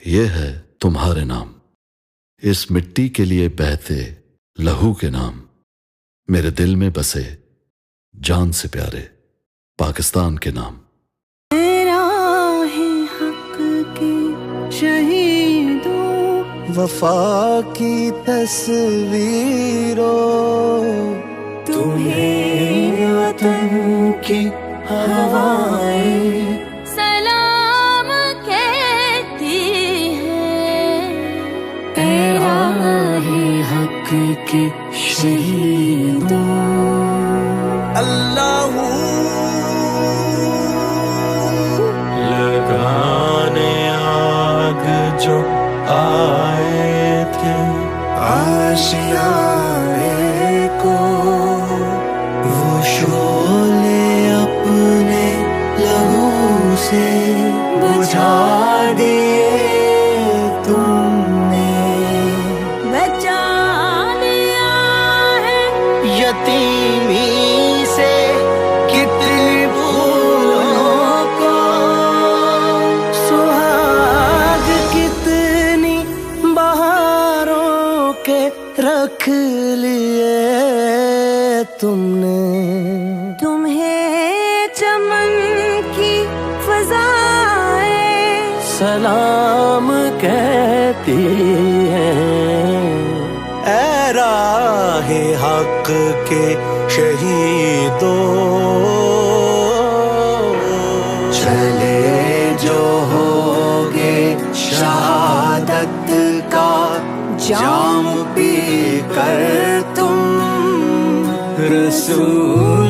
یہ ہے تمہارے نام، اس مٹی کے لیے بہتے لہو کے نام، میرے دل میں بسے جان سے پیارے پاکستان کے نام۔ راہ حق کے شہیدوں، وفا کی تصویروں، تمہیں وطن کی ہوائیں سلام کہتی ہیں۔ اے راہ حق کے شہیدوں، اللہ لگانے آگ جو آئے تھے آشیانے کو، وہ شعلے اپنے لہو سے بجھا دیے تم نے، بچا لیا ہے یتیمی سے کتنی پھولوں کو، سہاگ کتنی بہاروں کے رکھ لیے تم نے، تمہیں چمن کی فضائیں سلام کہتی ہیں۔ اے راہ حق کے شہیدوں، چلے جو ہوگے شہادت کا جام پی کر تم، رسول